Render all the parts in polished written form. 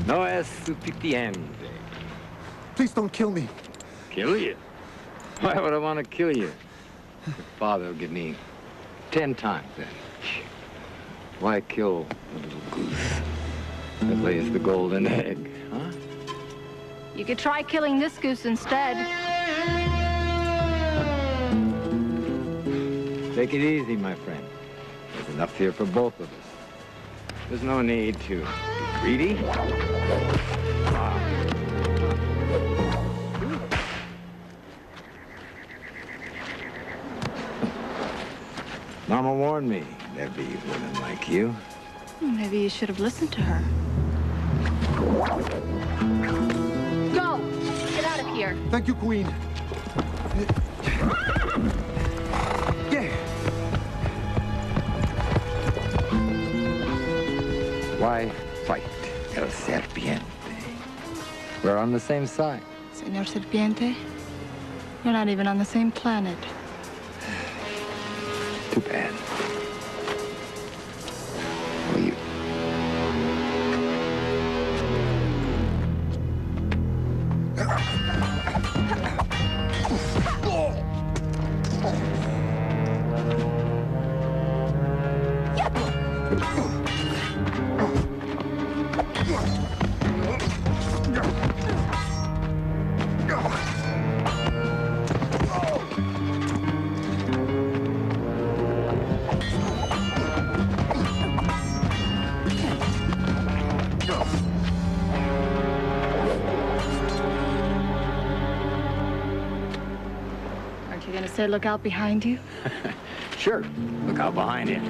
No es suficiente. Please don't kill me. Kill you? Why would I want to kill you? Your father will give me 10 times that. Why kill the little goose that lays the golden egg, huh? You could try killing this goose instead. Take it easy, my friend. There's enough here for both of us. There's no need to be greedy. Mama warned me there'd be women like you. Maybe you should have listened to her. Go! Get out of here. Thank you, Queen. Yeah. Why fight, El Serpiente? We're on the same side. Señor Serpiente, we're not even on the same planet. Too bad. Well, you... Aren't you gonna say look out behind you? Sure. Look out behind you.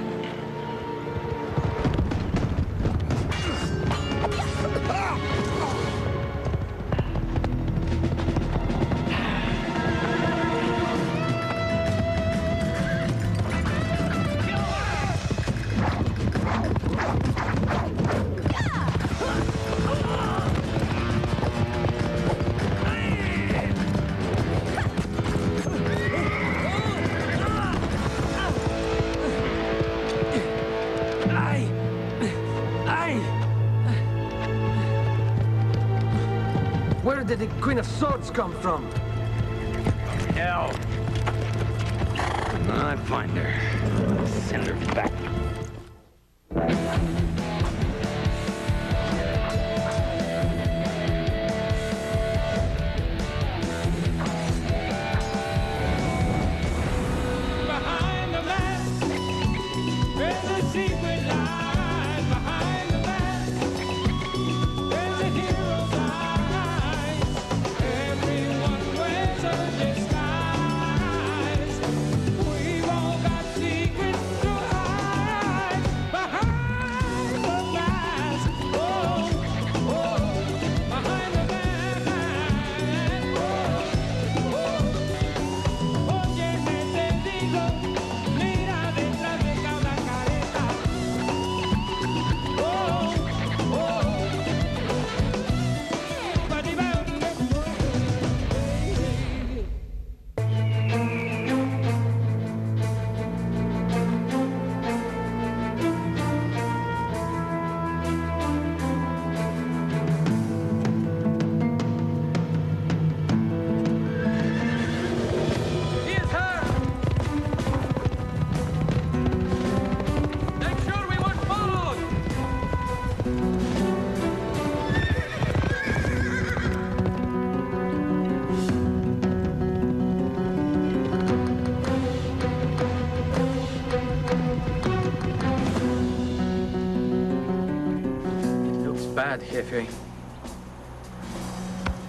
Where did the Queen of Swords come from? Hell. When I find her, I'll send her back. Behind the mask, there's a secret line. Behind the mask, there's a hero's eyes. Everyone wears a disguise. We've all got secrets to hide. Behind the mask, oh, oh, behind the mask, oh, oh. Óyeme, te digo, mira detrás de cada careta. Oh, oh. He is her! Make sure we weren't followed! It looks bad, Jefe.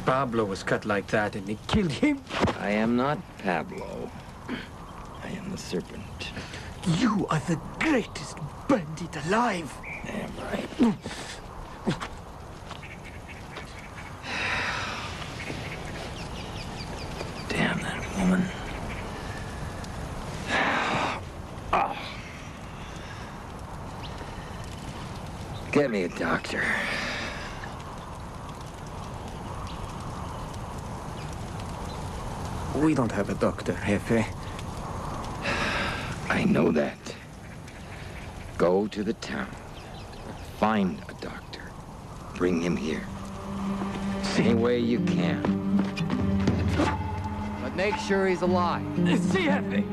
Pablo was cut like that and they killed him. I am not Pablo. I am the Serpent. You are the greatest bandit alive. Damn right. Damn that woman. Oh. Get me a doctor. We don't have a doctor, Jefe. I know that. Go to the town. Find a doctor. Bring him here. Any way you can. But make sure he's alive. Sí, jefe.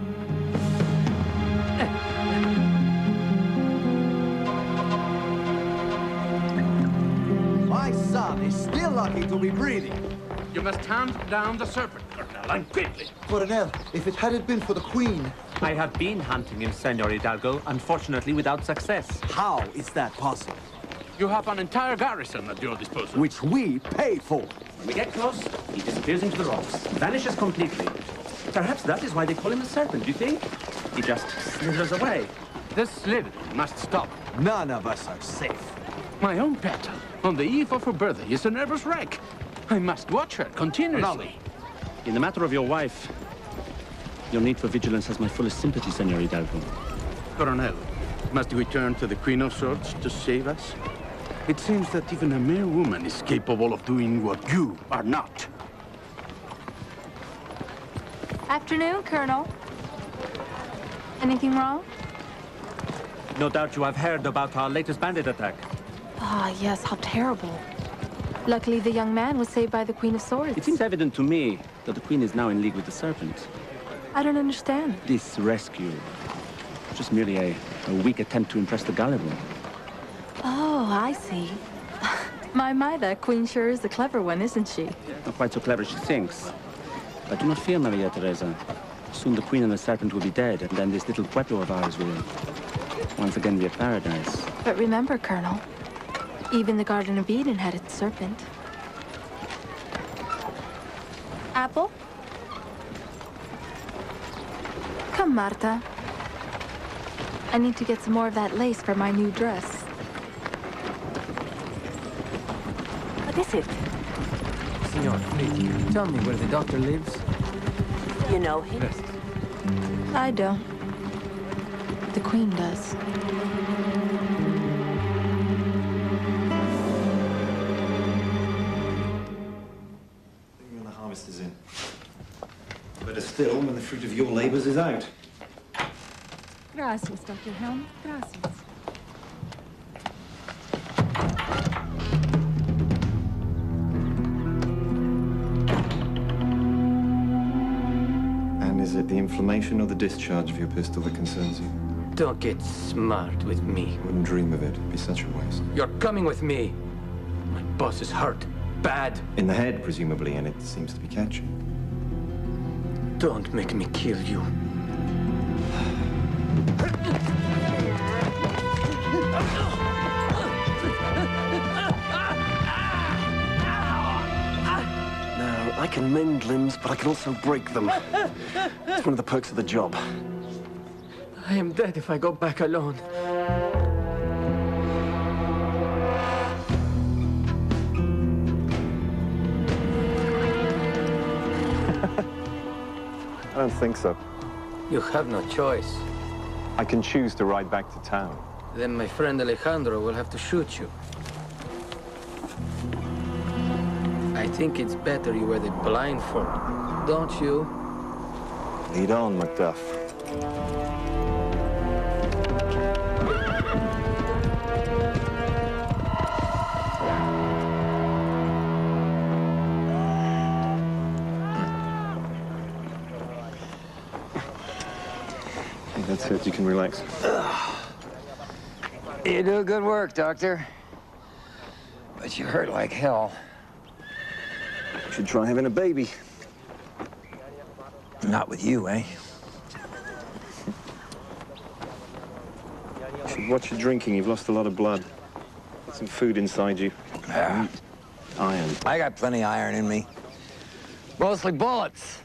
My son is still lucky to be breathing. You must hand down the Serpent, Colonel, and quickly. Coronel, if it hadn't been for the Queen... I have been hunting him, Senor Hidalgo, unfortunately without success. How is that possible? You have an entire garrison at your disposal. Which we pay for. When we get close, he disappears into the rocks, vanishes completely. Perhaps that is why they call him the Serpent, do you think? He just slithers away. This slithering must stop. None of us are safe. My own pet, on the eve of her birthday, is a nervous wreck. I must watch her continuously. In the matter of your wife, your need for vigilance has my fullest sympathy, Senor Hidalgo. Colonel, must we turn to the Queen of Swords to save us? It seems that even a mere woman is capable of doing what you are not. Afternoon, Colonel. Anything wrong? No doubt you have heard about our latest bandit attack. Ah, yes, how terrible. Luckily, the young man was saved by the Queen of Swords. It seems evident to me that the Queen is now in league with the Serpent. I don't understand. This rescue, just merely a weak attempt to impress the gullible. Oh, I see. My, that Queen sure is the clever one, isn't she? Not quite so clever as she thinks. But do not fear, Maria Teresa. Soon the Queen and the Serpent will be dead, and then this little pueblo of ours will once again be a paradise. But remember, Colonel, even the Garden of Eden had its serpent. Apple? Come, Marta. I need to get some more of that lace for my new dress. What is it? Senor, please, tell me where the doctor lives. You know him? Yes. I don't. The Queen does. When the harvest is in. Better still when the fruit of your labors is out. Gracias, Dr. Helm. Gracias. And is it the inflammation or the discharge of your pistol that concerns you? Don't get smart with me. Wouldn't dream of it. It'd be such a waste. You're coming with me. My boss is hurt. Bad. In the head, presumably, and it seems to be catching. Don't make me kill you. Now, I can mend limbs, but I can also break them. It's one of the perks of the job. I am dead if I go back alone. I don't think so. You have no choice. I can choose to ride back to town. Then my friend Alejandro will have to shoot you. I think it's better you wear the blindfold, don't you? Lead on, Macduff. That's it, you can relax. You do good work, Doctor. But you hurt like hell. You should try having a baby. Not with you, eh? You should watch your drinking, you've lost a lot of blood. Get some food inside you. Yeah. Iron. I got plenty of iron in me. Mostly bullets.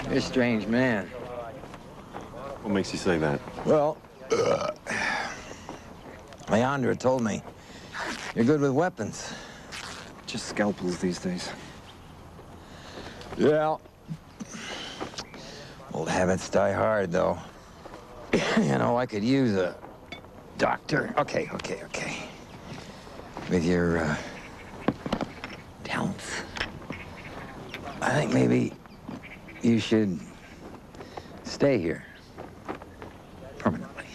You're a strange man. What makes you say that? Well, Leandra told me you're good with weapons. Just scalpels these days. Yeah. Old habits die hard, though. You know, I could use a doctor. Okay. With your, talents. I think maybe you should stay here. Permanently.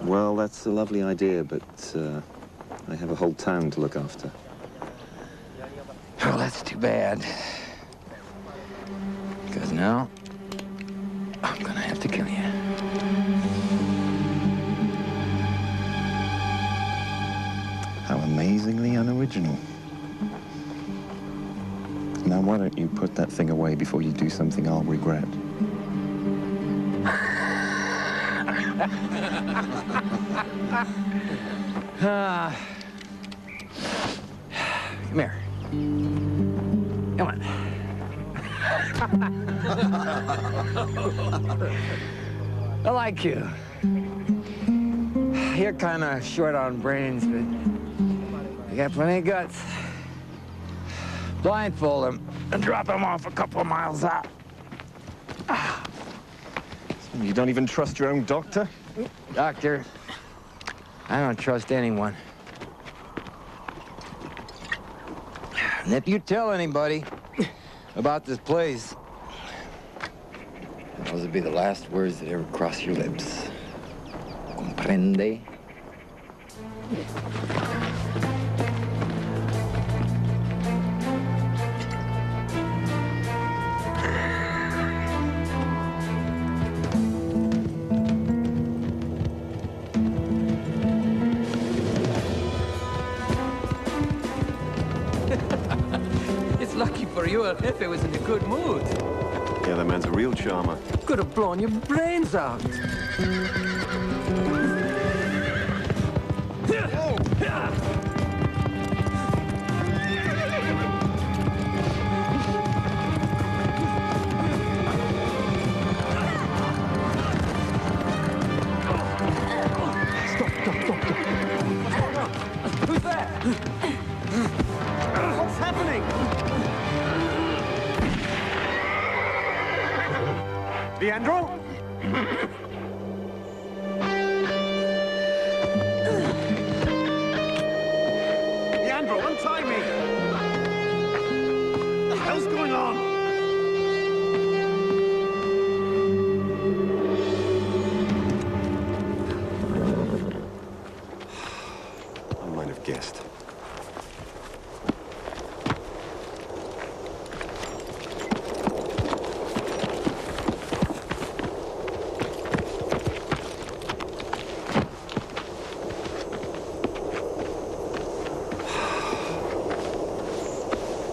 Well, that's a lovely idea, but I have a whole town to look after. Oh, that's too bad. Because now, I'm gonna have to kill you. How amazingly unoriginal. Now, why don't you put that thing away before you do something I'll regret? Come here. Come on. I like you. You're kind of short on brains, but you got plenty of guts. Blindfold him and drop him off a couple of miles out. You don't even trust your own doctor? Doctor, I don't trust anyone. And if you tell anybody about this place, those would be the last words that ever cross your lips. Comprende? It's lucky for you, El Jefe was in a good mood. Yeah, that man's a real charmer. Could have blown your brains out. Who's there? What's happening? Leandro? Leandro, untie me! What the hell's going on? I might have guessed.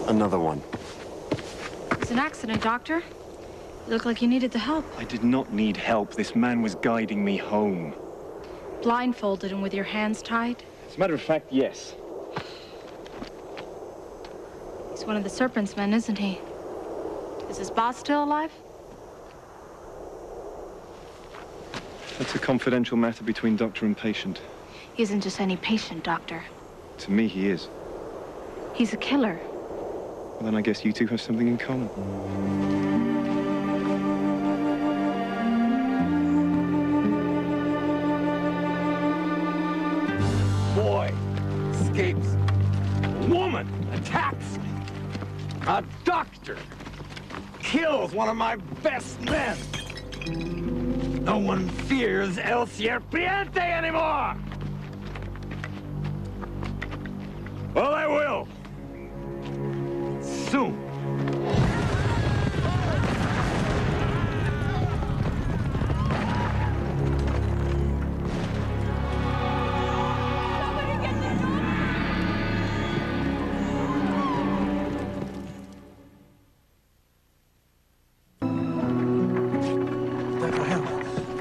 Another one. It's an accident, Doctor. You look like you needed the help. I did not need help. This man was guiding me home. Blindfolded and with your hands tied? As a matter of fact, yes. He's one of the Serpent's men, isn't he? Is his boss still alive? That's a confidential matter between doctor and patient. He isn't just any patient, Doctor. To me, he is. He's a killer. Well, then I guess you two have something in common. Boy escapes. Woman attacks me. A doctor kills one of my best men. No one fears El Serpent anymore. Well, I will. Soon.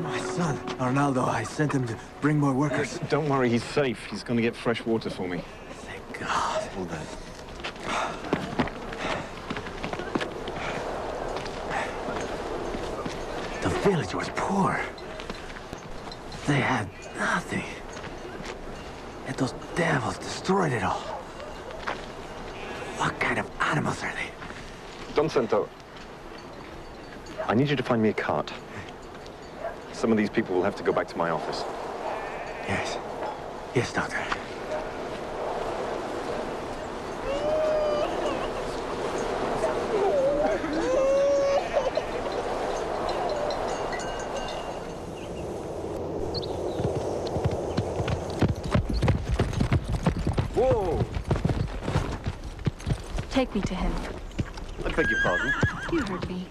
My son, Arnaldo, I sent him to bring more workers. Don't worry, he's safe. He's going to get fresh water for me. Thank God. Hold that. The village was poor. They had nothing. Yet those devils destroyed it all. What kind of animals are they? Don Santo, I need you to find me a cart. Some of these people will have to go back to my office. Yes. Yes, Doctor. Whoa! Take me to him. I beg your pardon. You heard me.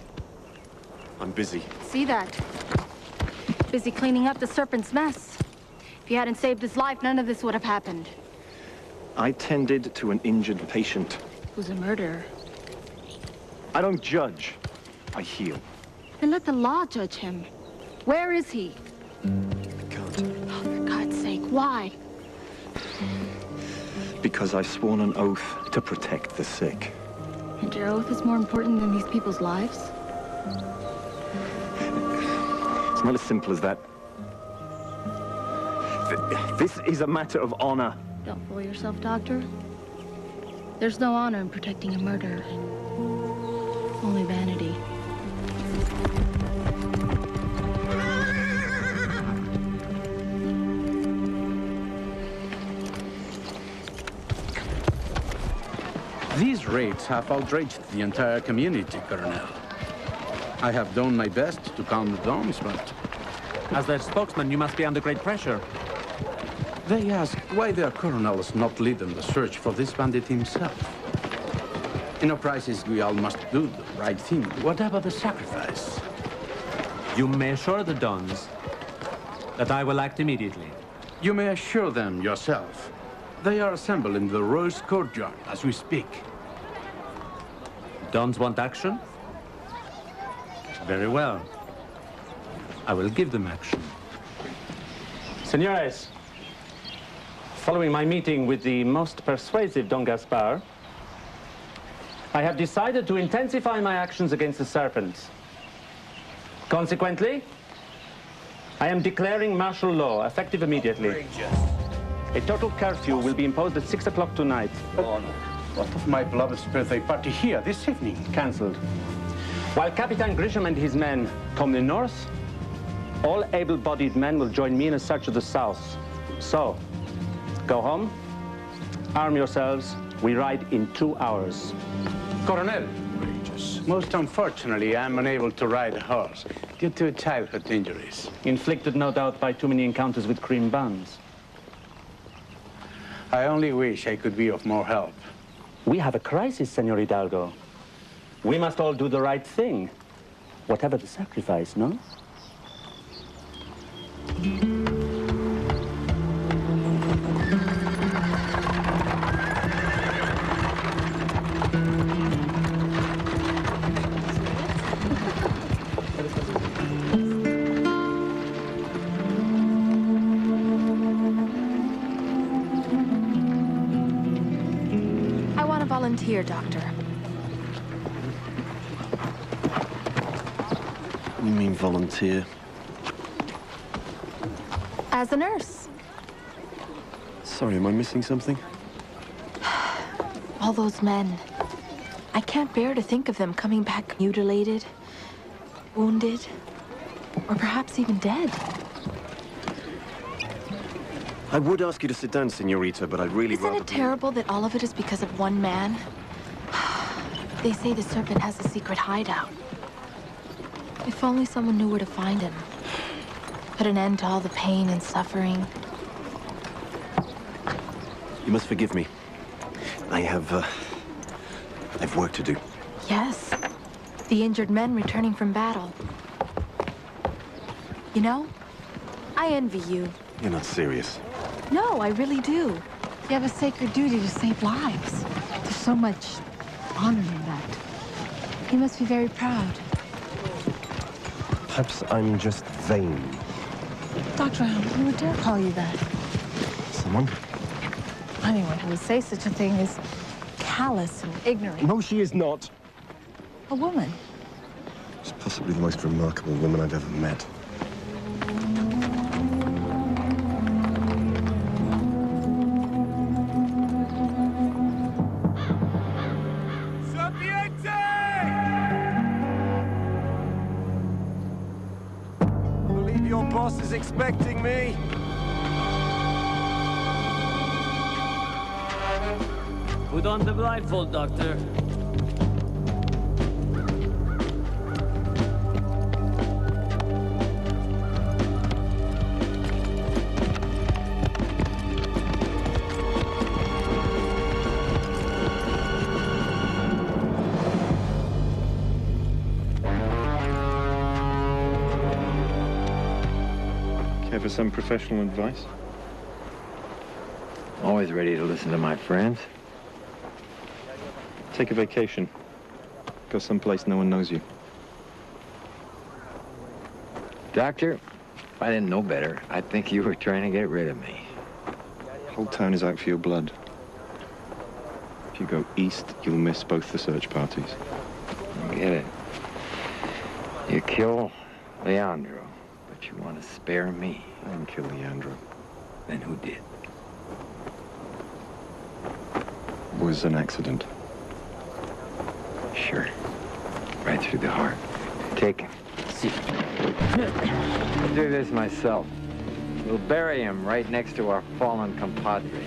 I'm busy. See that? Busy cleaning up the Serpent's mess. If you hadn't saved his life, none of this would have happened. I tended to an injured patient. Who's a murderer? I don't judge. I heal. Then let the law judge him. Where is he? I can't. Oh, for God's sake, why? Because I've sworn an oath to protect the sick. And your oath is more important than these people's lives? It's not as simple as that. This is a matter of honor. Don't fool yourself, Doctor. There's no honor in protecting a murderer. Only vanity. These raids have outraged the entire community, Colonel. I have done my best to calm the dons, but... As their spokesman, you must be under great pressure. They ask why their colonel is not leading the search for this bandit himself. In our crisis, we all must do the right thing, whatever the sacrifice. You may assure the Dons that I will act immediately. You may assure them yourself. They are assembled in the Rose Courtyard as we speak. Dons want action? Very well. I will give them action. Senores, following my meeting with the most persuasive Don Gaspar, I have decided to intensify my actions against the Serpent. Consequently, I am declaring martial law, effective immediately. A total curfew will be imposed at 6 o'clock tonight. What of my beloved's birthday party here this evening? Cancelled. While Capitan Grisham and his men comb the north, all able-bodied men will join me in a search of the south. So, go home, arm yourselves, we ride in 2 hours. Colonel, most unfortunately, I'm unable to ride a horse due to childhood injuries. Inflicted, no doubt, by too many encounters with cream buns. I only wish I could be of more help. We have a crisis, Senor Hidalgo. We must all do the right thing, whatever the sacrifice, no? I want to volunteer, Doctor. You mean volunteer? As a nurse. Sorry, am I missing something? All those men. I can't bear to think of them coming back mutilated, wounded, or perhaps even dead. I would ask you to sit down, Senorita, but I'd really rather... Isn't it terrible that all of it is because of one man? They say the Serpent has a secret hideout. If only someone knew where to find him. Put an end to all the pain and suffering. You must forgive me. I've work to do. Yes. The injured men returning from battle. You know, I envy you. You're not serious. No, I really do. You have a sacred duty to save lives. There's so much honor in that. You must be very proud. Perhaps I'm just vain. Dr. Helm, who would dare call you that? Someone? Anyone who would say such a thing is callous and ignorant. No, she is not. A woman. She's possibly the most remarkable woman I've ever met. expecting me? Put on the blindfold, Doctor. Care for some professional advice? Always ready to listen to my friends. Take a vacation. Go someplace no one knows you. Doctor, if I didn't know better, I'd think you were trying to get rid of me. The whole town is out for your blood. If you go east, you'll miss both the search parties. I get it. You kill Leandro, but you want to spare me. I didn't kill Leandro. Then who did? It was an accident. Sure. Right through the heart. Take him. See. I'll do this myself. We'll bury him right next to our fallen compadre.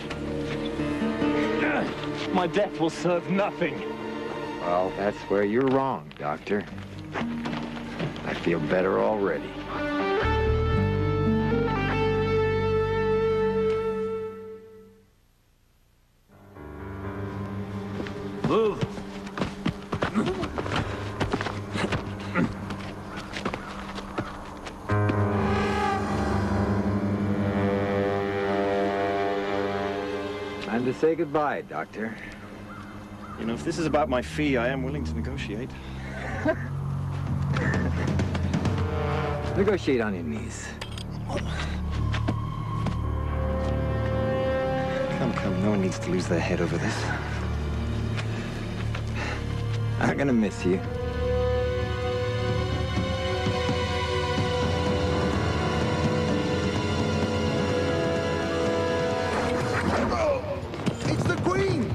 My death will serve nothing. Well, that's where you're wrong, Doctor. I feel better already. Move. Time to say goodbye, Doctor. You know, if this is about my fee, I am willing to negotiate. Negotiate on your knees. Come, no one needs to lose their head over this. I'm gonna miss you. It's the Queen!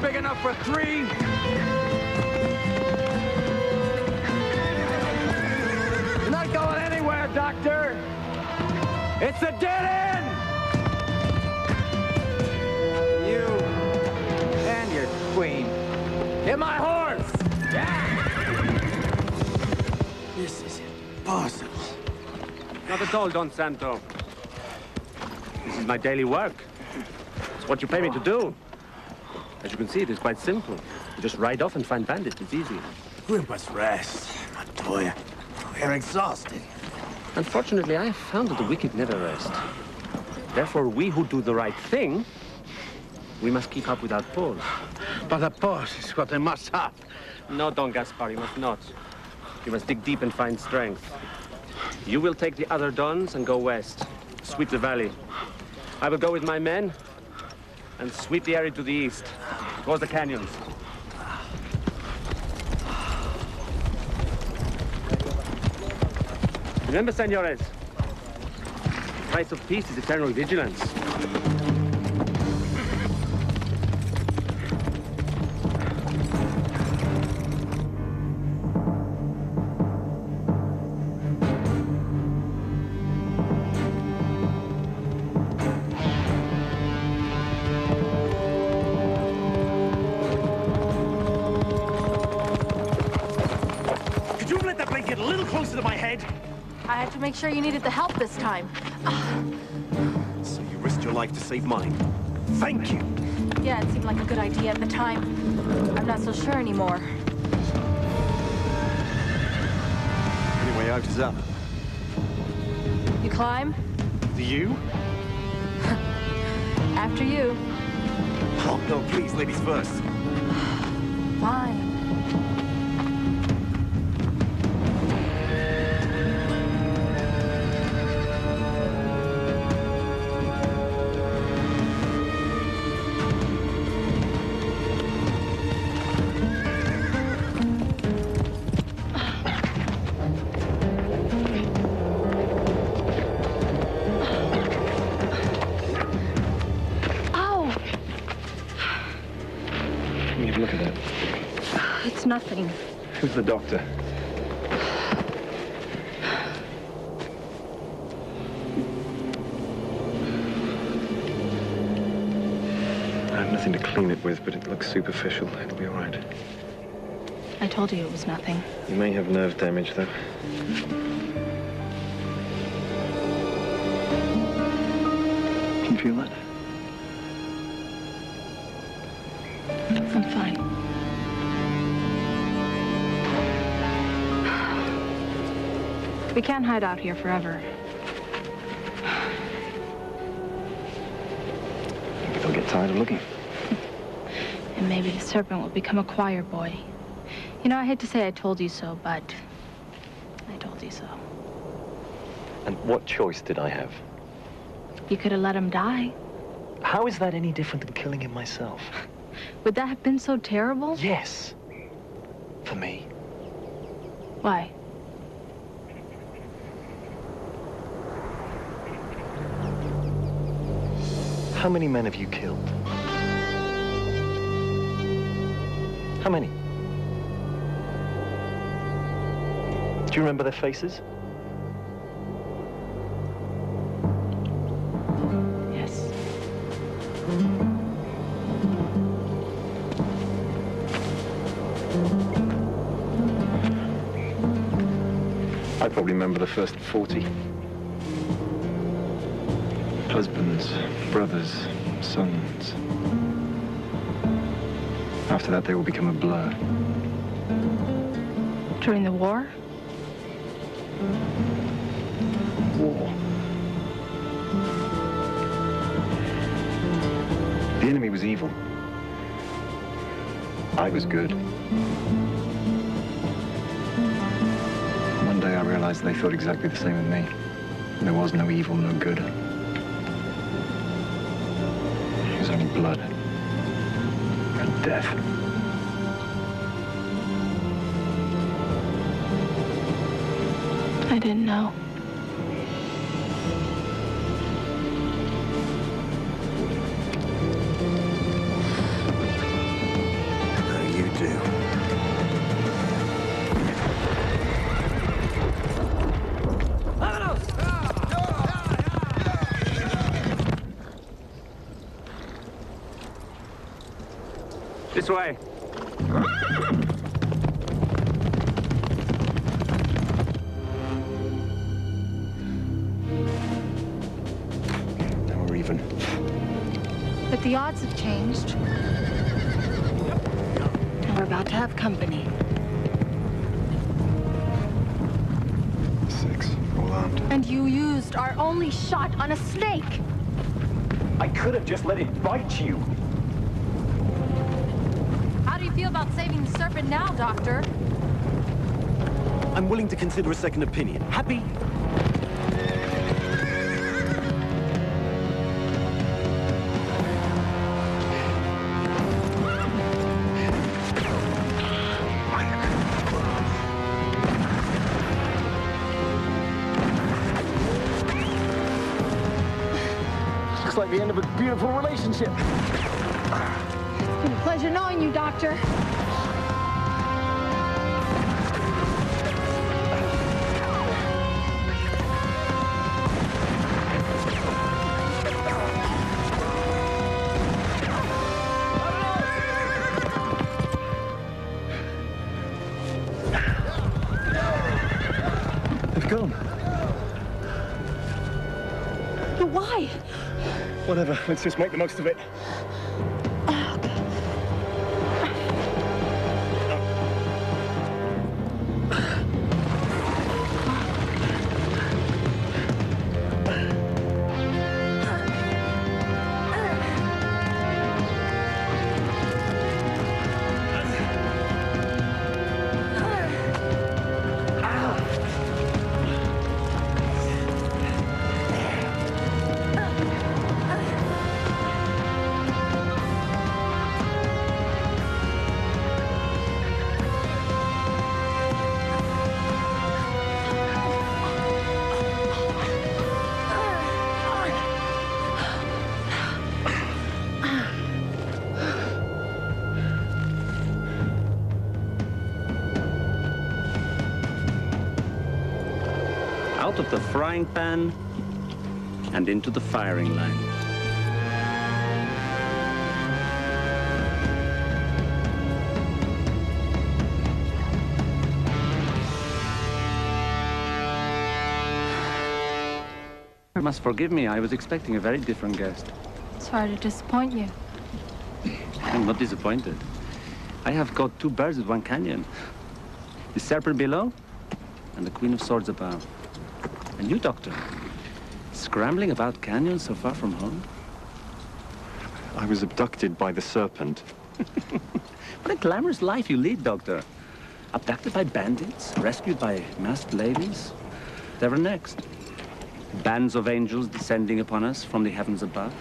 Big enough for 3. You're not going anywhere, Doctor. It's a dead end. You and your queen. Hit my horse. This is impossible. Not at all, Don Santo. This is my daily work. It's what you pay me to do. As you can see, it is quite simple. You just ride off and find bandits. It's easy. We must rest, Montoya. We're exhausted. Unfortunately, I have found that the wicked never rest. Therefore, we who do the right thing, we must keep up without pause. But a pause is what I must have. No, Don Gaspar, you must not. You must dig deep and find strength. You will take the other dons and go west. Sweep the valley. I will go with my men and sweep the area to the east, towards the canyons. Remember, senores, the price of peace is eternal vigilance. Closer to my head. I had to make sure you needed the help this time. So you risked your life to save mine. Thank you. Yeah, it seemed like a good idea at the time. I'm not so sure anymore. Any way out is up. You climb? Do you? After you. Oh, no, please, ladies first. Fine. something. Who's the doctor? I have nothing to clean it with, but it looks superficial. It'll be all right. I told you it was nothing. You may have nerve damage, though. Can you feel that? I'm fine. We can't hide out here forever. Maybe they'll get tired of looking. And maybe the Serpent will become a choir boy. You know, I hate to say I told you so, but I told you so. And what choice did I have? You could have let him die. How is that any different than killing him myself? Would that have been so terrible? Yes. For me. Why? How many men have you killed? How many? Do you remember their faces? Yes. I probably remember the first 40. Husbands, brothers, sons. After that, they will become a blur. During the war? War. The enemy was evil. I was good. One day I realized they thought exactly the same as me. There was no evil, no good. It was only blood and death. I didn't know. No, you do. This way. Now we're even. But the odds have changed. And we're about to have company. 6, all armed. And you used our only shot on a snake! I could have just let it bite you. How do you feel about saving the Serpent now, Doctor? I'm willing to consider a second opinion. Happy? Looks like the end of a beautiful relationship. It's been a pleasure knowing you, Doctor. They've gone. But why? Whatever, let's just make the most of it. Out of the frying pan and into the firing line. You must forgive me. I was expecting a very different guest. Sorry to disappoint you. I'm not disappointed. I have got two birds with one canyon. The Serpent below and the Queen of Swords above. And you, Doctor, scrambling about canyons so far from home? I was abducted by the Serpent. What a glamorous life you lead, Doctor. Abducted by bandits, rescued by masked ladies. Whatever next? Bands of angels descending upon us from the heavens above.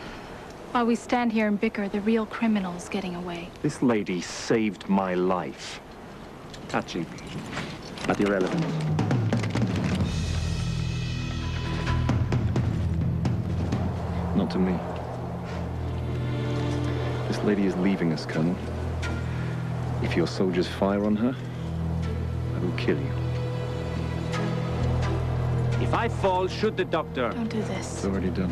While we stand here and bicker, the real criminal's getting away. This lady saved my life. Touching, but irrelevant. Not to me. This lady is leaving us, Colonel. If your soldiers fire on her, I will kill you. If I fall, shoot the Doctor. Don't do this. It's already done.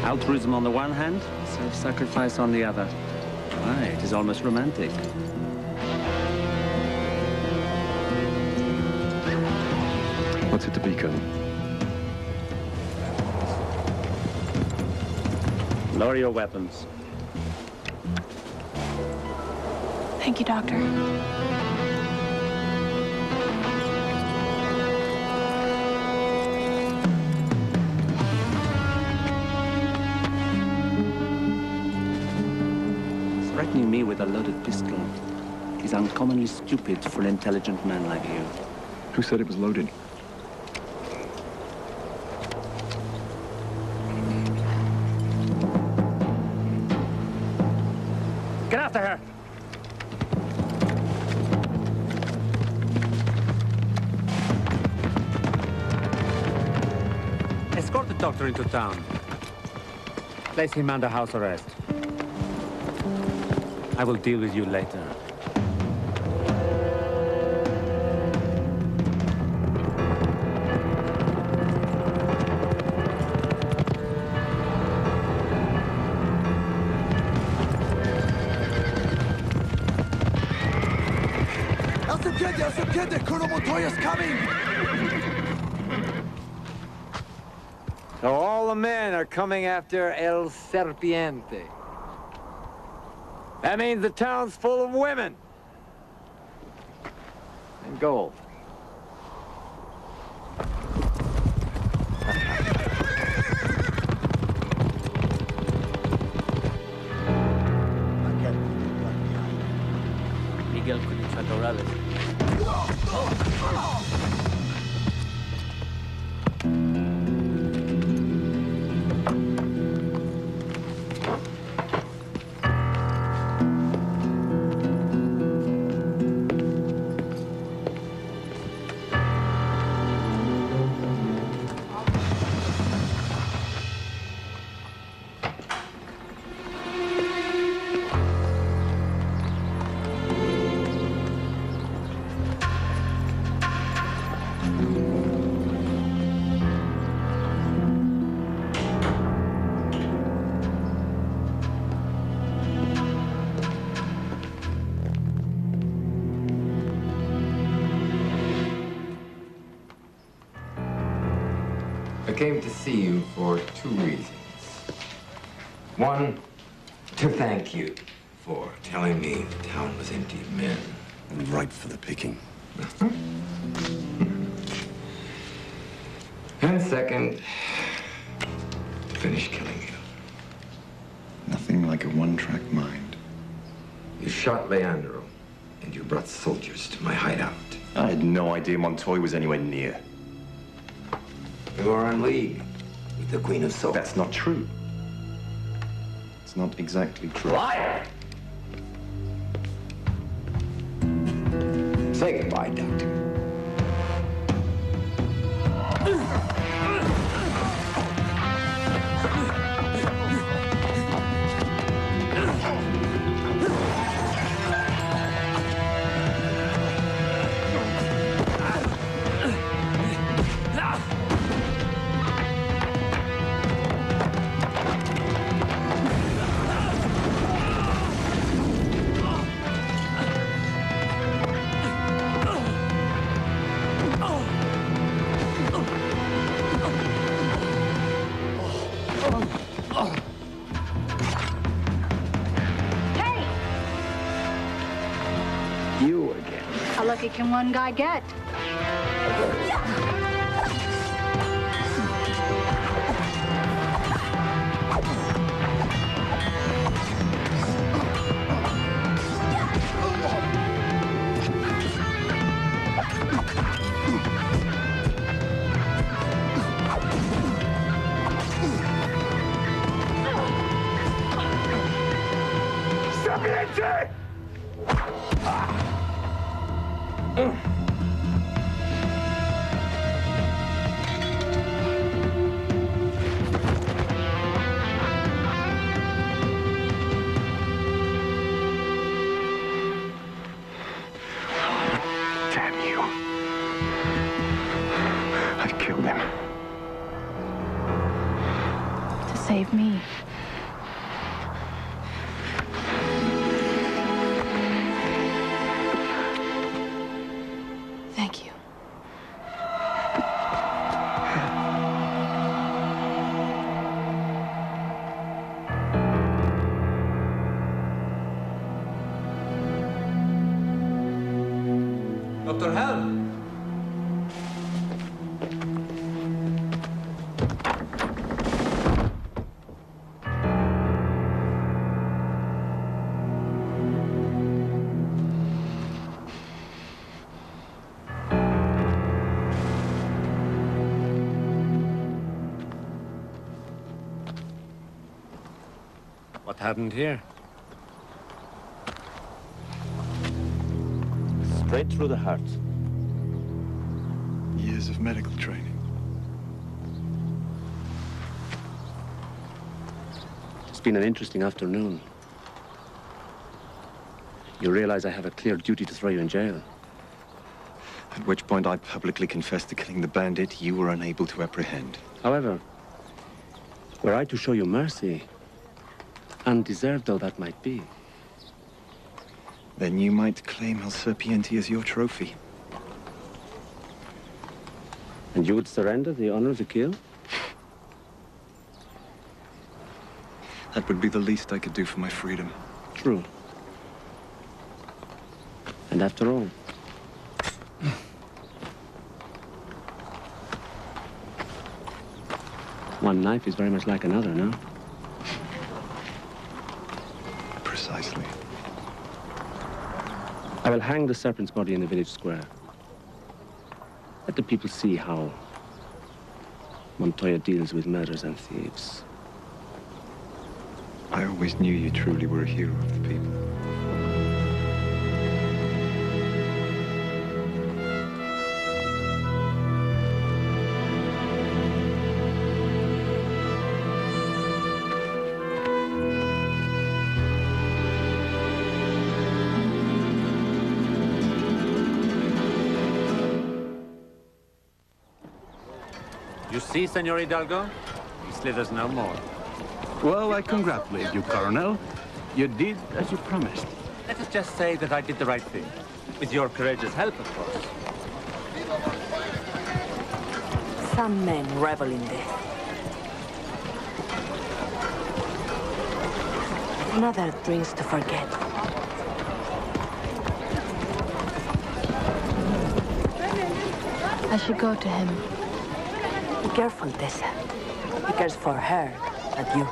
Altruism on the one hand, self-sacrifice on the other. Aye, it is almost romantic. What's it to be, Colonel? Lower your weapons. Thank you, Doctor. Threatening me with a loaded pistol is uncommonly stupid for an intelligent man like you. Who said it was loaded? Get after her! Escort the Doctor into town. Place him under house arrest. I will deal with you later. Alcatraz, Colonel Montoya's coming! So all the men are coming after El Serpiente. That means the town's full of women. And gold. Miguel Chatorales. I came to see you for two reasons. One, to thank you for telling me the town was empty of men. And ripe for the picking. And second, to finish killing you. Nothing like a one-track mind. You shot Leandro, and you brought soldiers to my hideout. I had no idea Montoya was anywhere near. You are in league with the Queen of Swords. That's not true. It's not exactly true. Liar! Say goodbye, Doctor. again. How lucky can one guy get? Serpent! Damn you. I killed him. To save me. Thank you. Dr. Helm! What happened here? Straight through the heart. Years of medical training. It's been an interesting afternoon. You realize I have a clear duty to throw you in jail. At which point I publicly confessed to killing the bandit you were unable to apprehend. However, were I to show you mercy, undeserved though that might be, Then you might claim El Serpiente as your trophy. and you would surrender the honor of the kill? That would be the least I could do for my freedom. True. And after all, one knife is very much like another, no? Precisely. I will hang the Serpent's body in the village square. Let the people see how Montoya deals with murderers and thieves. I always knew you truly were a hero of the people. You see, Senor Hidalgo? He slithers no more. Well, I congratulate you, Colonel. You did as you promised. Let us just say that I did the right thing. With your courageous help, of course. Some men revel in death. Another drinks to forget. I should go to him. Be careful, Tessa. He cares for her, not you.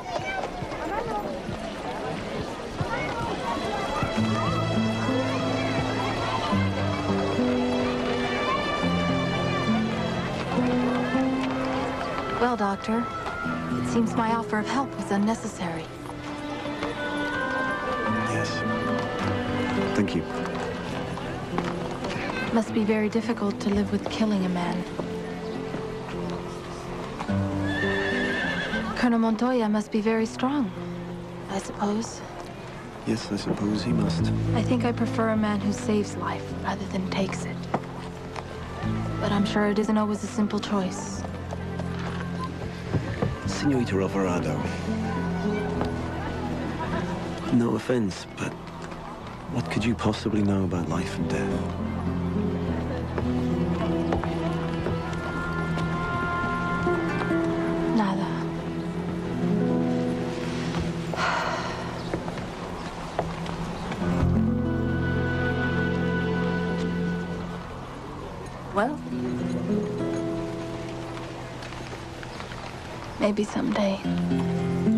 Well, Doctor, it seems my offer of help was unnecessary. Yes. Thank you. Must be very difficult to live with killing a man. Colonel Montoya must be very strong, I suppose. Yes, I suppose he must. I think I prefer a man who saves life rather than takes it. But I'm sure it isn't always a simple choice. Señorita Alvarado. No offense, but what could you possibly know about life and death? Nada. Well, maybe someday.